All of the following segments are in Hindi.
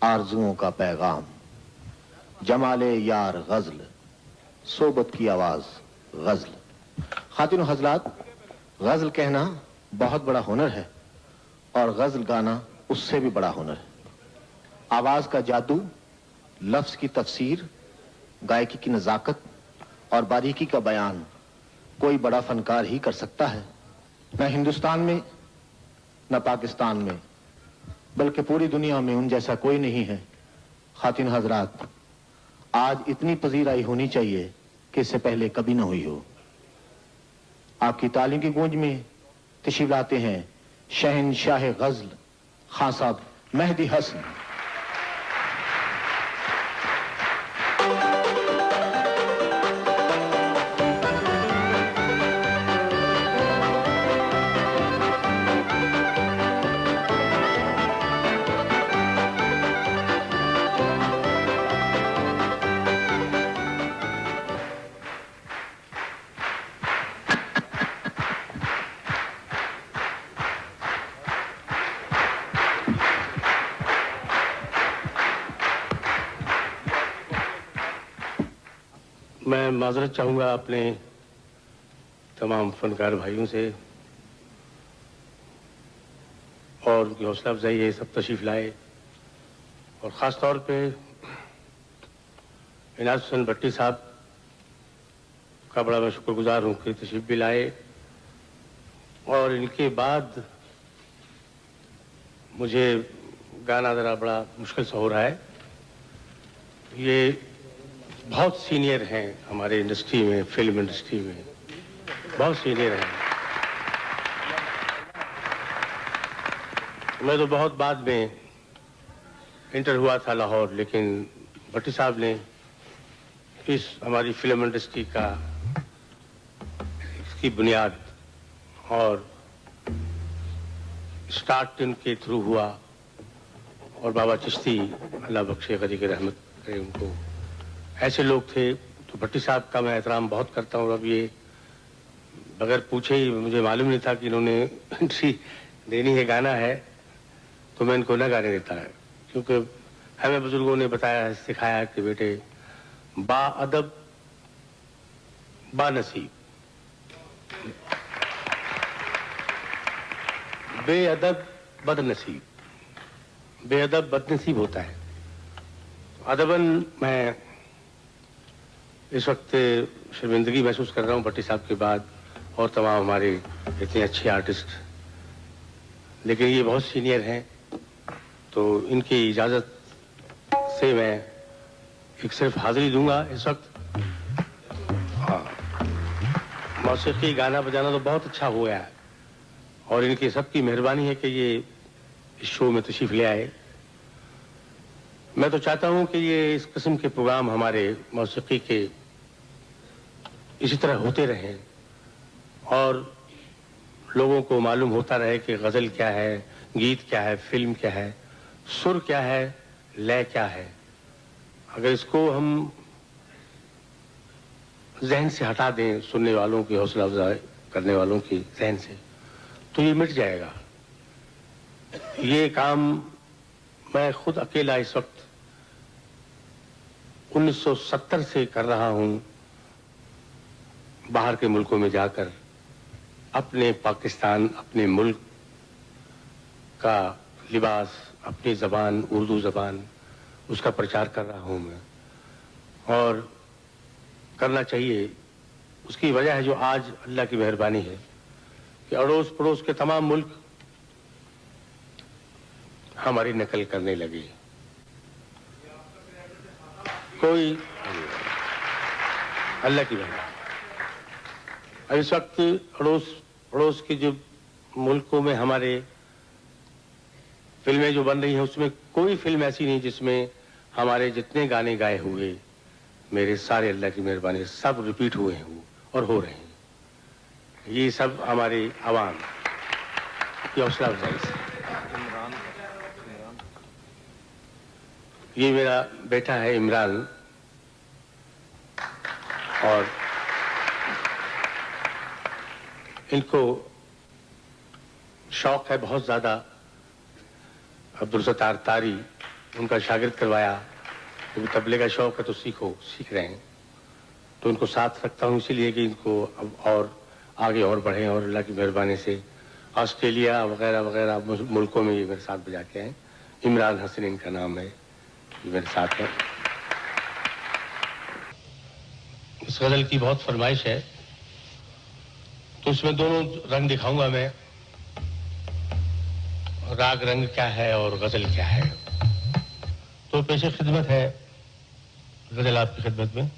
आरजुओं का पैगाम, जमाले यार गजल, सोबत की आवाज गजल। खातिन हजरात, गजल कहना बहुत बड़ा हुनर है और गजल गाना उससे भी बड़ा हुनर है। आवाज का जादू, लफ्ज की तफसीर, गायकी की नजाकत और बारीकी का बयान कोई बड़ा फनकार ही कर सकता है। न हिंदुस्तान में, न पाकिस्तान में, बल्कि पूरी दुनिया में उन जैसा कोई नहीं है। खातिन हजरात, आज इतनी पजीराई होनी चाहिए कि इससे पहले कभी न हुई हो। आपकी तालियों की गूंज में तशरीफ लाते हैं शहंशाह गजल खान साहब मेहदी हसन। मैं माजरत चाहूँगा अपने तमाम फनकार भाइयों से और उनकी हौसला अफजाई है सब तशरीफ़ लाए, और ख़ास तौर पे इनाज हुसैन भट्टी साहब का बड़ा मैं शुक्रगुजार हूँ कि तशरीफ़ भी लाए। और इनके बाद मुझे गाना ज़रा बड़ा मुश्किल सा हो रहा है। ये बहुत सीनियर हैं हमारे इंडस्ट्री में, फिल्म इंडस्ट्री में बहुत सीनियर हैं। मैं तो बहुत बाद में इंटर हुआ था लाहौर, लेकिन भट्टी साहब ने इस हमारी फिल्म इंडस्ट्री का इसकी बुनियाद और स्टार्ट इनके थ्रू हुआ। और बाबा चिश्ती अल्लाह बख्शे गनी की रहमत करे उनको, ऐसे लोग थे। तो भट्टी साहब का मैं एहतराम बहुत करता हूँ। अब ये बगैर पूछे ही मुझे मालूम नहीं था कि इन्होंने एंट्री देनी है, गाना है, तो मैं इनको न गाने देता है, क्योंकि हमें बुजुर्गों ने बताया, सिखाया कि बेटे बाअदब बानसीब, बेअदब बदनसीब, बेअदब बदनसीब होता है। अदबन मैं इस वक्त शर्मिंदगी महसूस कर रहा हूँ भट्टी साहब के बाद और तमाम हमारे इतने अच्छे आर्टिस्ट, लेकिन ये बहुत सीनियर हैं, तो इनकी इजाज़त से मैं एक सिर्फ हाजिरी दूंगा इस वक्त। हाँ, मौसीकी गाना बजाना तो बहुत अच्छा हो गया है और इनकी सबकी मेहरबानी है कि ये इस शो में तशरीफ ले आए। मैं तो चाहता हूं कि ये इस किस्म के प्रोग्राम हमारे मौसीकी के इसी तरह होते रहें और लोगों को मालूम होता रहे कि गजल क्या है, गीत क्या है, फिल्म क्या है, सुर क्या है, लय क्या है। अगर इसको हम जहन से हटा दें, सुनने वालों की हौसला अफजाई करने वालों की जहन से, तो ये मिट जाएगा। ये काम मैं खुद अकेला इस वक्त 1970 से कर रहा हूं, बाहर के मुल्कों में जाकर अपने पाकिस्तान, अपने मुल्क का लिबास, अपनी ज़बान, उर्दू ज़बान, उसका प्रचार कर रहा हूं मैं, और करना चाहिए। उसकी वजह है जो आज अल्लाह की मेहरबानी है कि अड़ोस पड़ोस के तमाम मुल्क हमारी नकल करने लगे। कोई अल्लाह की मेहरबानी। इस वक्त अड़ोस पड़ोस के जो मुल्कों में हमारे फिल्में जो बन रही हैं, उसमें कोई फिल्म ऐसी नहीं जिसमें हमारे जितने गाने गाए हुए, मेरे सारे अल्लाह की मेहरबानी सब रिपीट हुए हैं और हो रहे हैं। ये सब हमारे आवाम की हौसला अफजाई से। ये मेरा बेटा है इमरान, और इनको शौक है बहुत ज्यादा अब्दुल सत्तार तारी उनका शागिर्द करवाया। तो तबले का शौक है तो सीख रहे हैं। तो उनको साथ रखता हूँ इसीलिए कि इनको अब और आगे और बढ़ें और अल्लाह की मेहरबानी से ऑस्ट्रेलिया वगैरह वगैरह मुल्कों में ये मेरे साथ बजा के हैं। इमरान हसन इनका नाम है, ये मेरे साथ है। इस गजल की बहुत फरमाइश है तो इसमें दोनों रंग दिखाऊंगा मैं, राग रंग क्या है और गजल क्या है। तो पेशे खिदमत है गजल आपकी खिदमत में।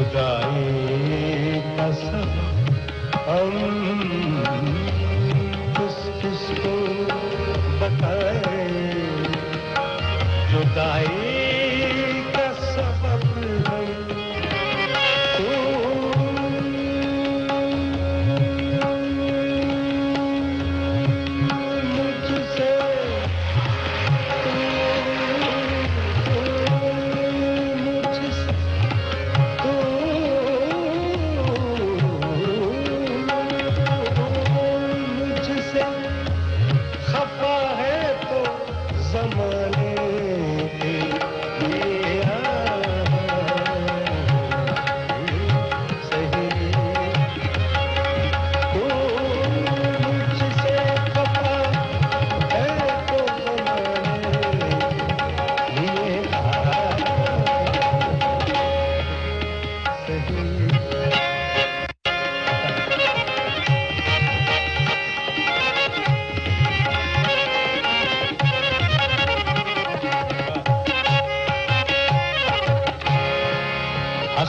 जुदाई का सबब हम किस किस को बताएं, जुदाई का सबब हम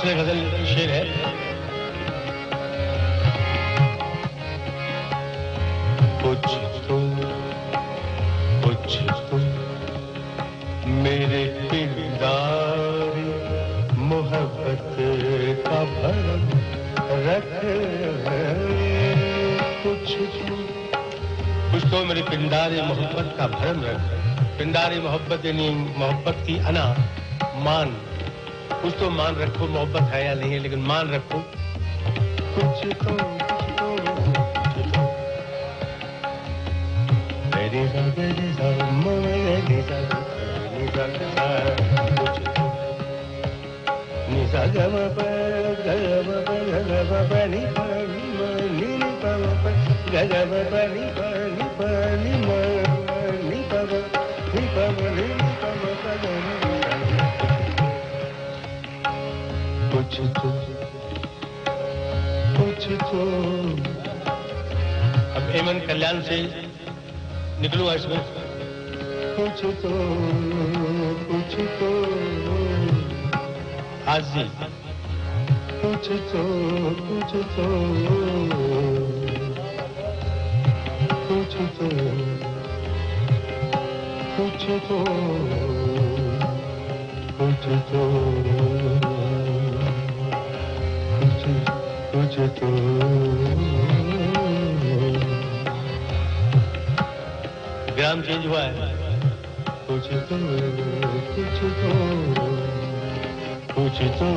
गजल शेर है। कुछ तो मेरे किरदार मोहब्बत का भरम रख, कुछ तो मेरे पिंडारे मोहब्बत का भरम रख। पिंडारे मोहब्बत यानी मोहब्बत की अना मान, कुछ तो मान रखो, मोहब्बत है या नहीं है लेकिन मान रखो। कुछ तो मेरी कुछ तो अब एमन कल्याण से निकलूंगा इसमें। कुछ तो आज जी कुछ तो कुछ तो कुछ तो कुछ तो कुछ तो कुछ तो ग्राम चेंज हुआ है। कुछ तो कुछ तो कुछ तो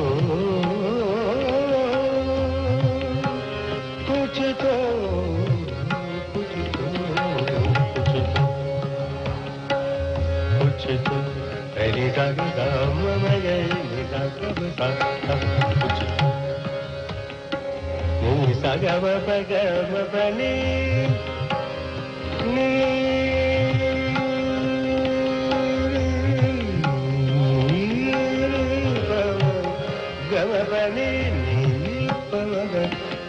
कुछ तो कुछ तो कुछ तो पहली जागी दाम में गई कुछ नी सागा बगम बनी नी गम बनी नी पग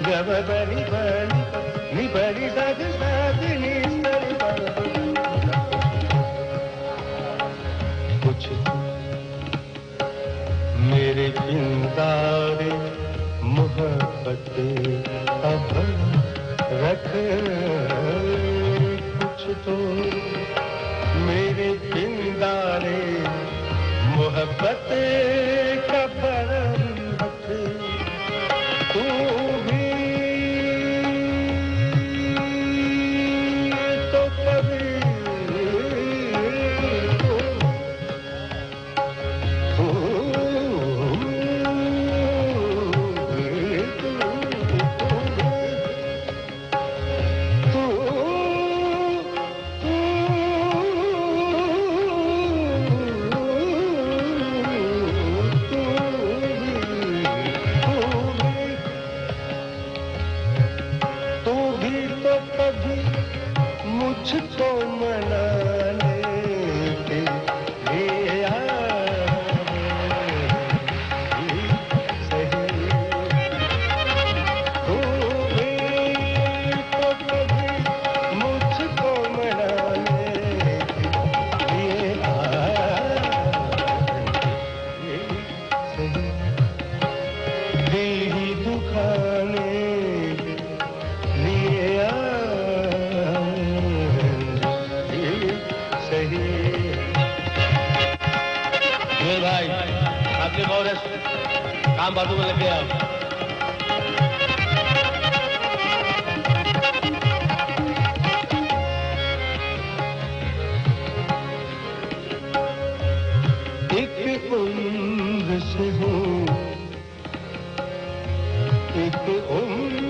गम बनी बनी नी बनी साग साग नी कुछ मेरे पिंदारे मोहब्बत अब रख, कुछ तो मेरे पिंदारे मोहब्बत का भरम रख। तू भी तो कभी काम बातों में लग गए आप। एक उम्र से हूँ, एक उम्र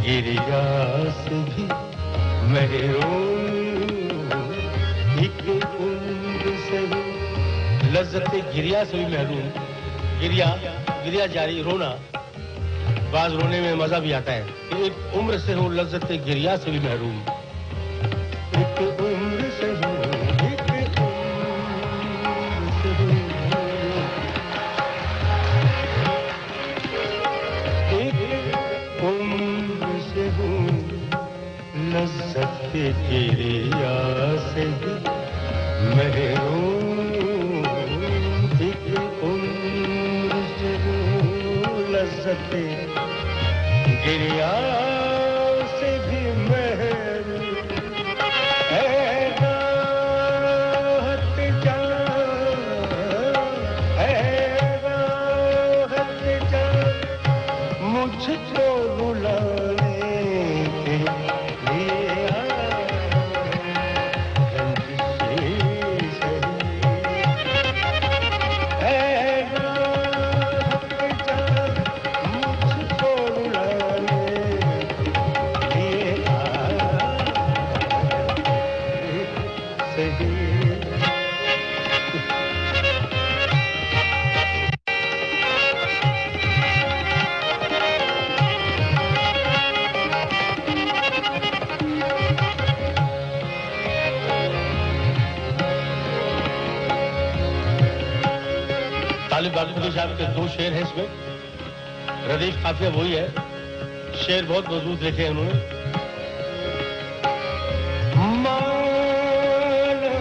गिरिया से भी महरूम, एक उम्र से हूँ। लज्जते गिरिया से भी महरूम। गिरिया गिरिया जारी रोना, बाज रोने में मजा भी आता है। एक उम्र से हूँ लज्जते गिरिया से भी महरूम। एक उम्र से हूँ, एक उम्र से हूँ, एक उम्र से हूँ लज्जत गिरिया से भी महरूम, एक उम्र से हूँ लज्जत गिरिया से भी महरूम। है राहत जान, है राहत जान, मुझको रुलाने के लिए रंजिश सही। है राहत जान, मुझको रुलाने के लिए सही। तालिब बागवती साहब के दो शेर हैं इसमें। रदीफ काफिया वही है, शेर बहुत मजबूत लिखे हैं उन्होंने। माना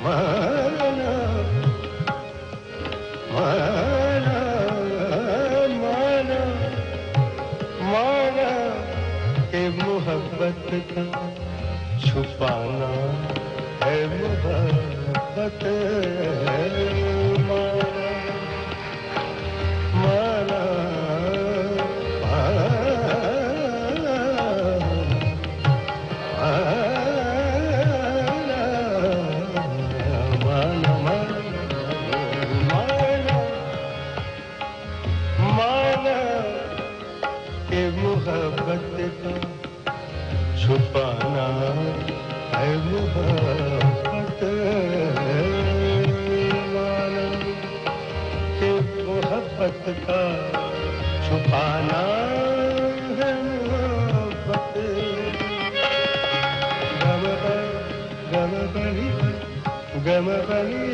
माना माना माना माना के मोहब्बत का छुपाना है मोहब्बत। माना मोहब्बत का छुपाना है मोहब्बत। माना कि मोहब्बत का छुपाना है मोहब्बत। गम बनी गम बनी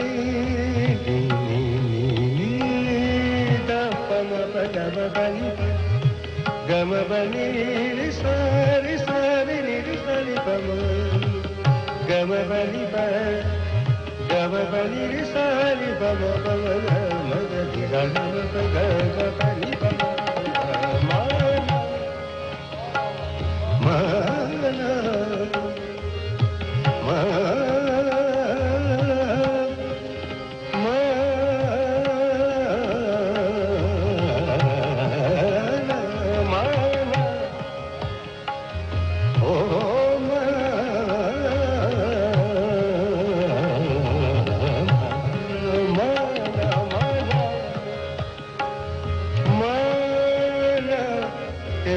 गम बनी गम बनी रि सारी सारी रि सारी गम गम बनी गम बनी रि सारी गम गम गम बनी माना माना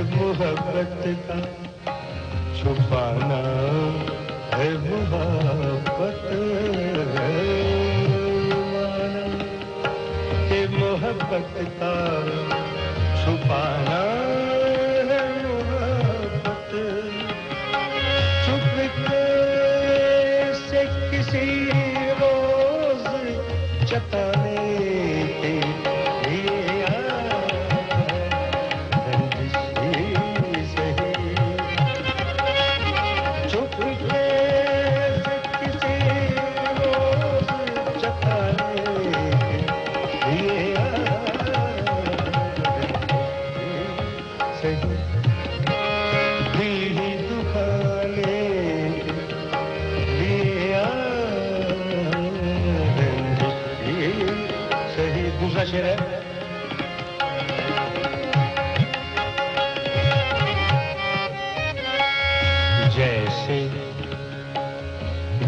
मोहब्बत का छुपाना है मोहब्बत। माना कि मोहब्बत का छुपाना है मोहब्बत। चुपके से किसी रोज जताने के लिए जैसे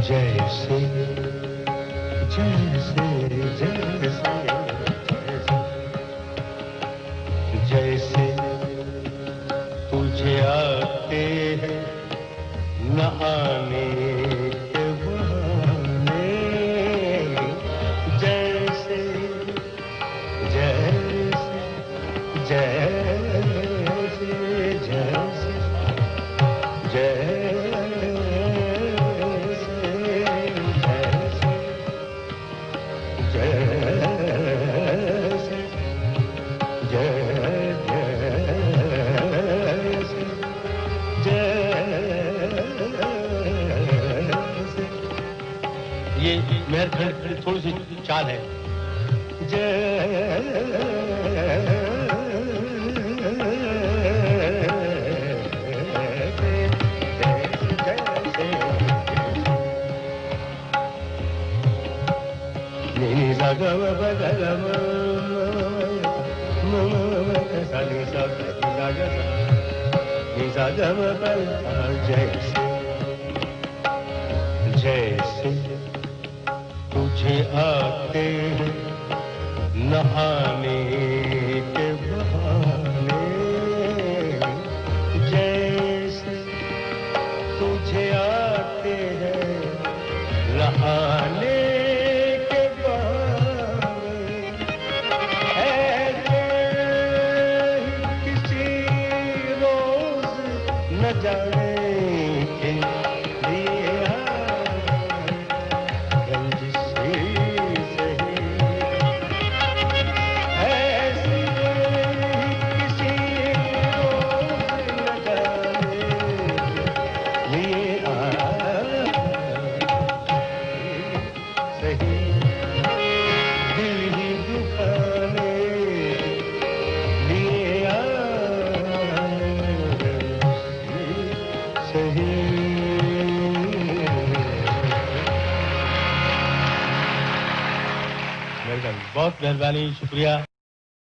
जैसे जैसे जैसे जैसे तुझे आते हैं न आने के बहाने, जैसे जैसे जैसे जैसे ये मेहरखंड की थोड़ी सी चाल है। जैसे तुझे आते हैं नहाने के बहाने, जैसे तुझे आते हैं नहाने के बहाने, ऐसे किसी रोज न जाने के लिए बहुत मेहरबानी, शुक्रिया।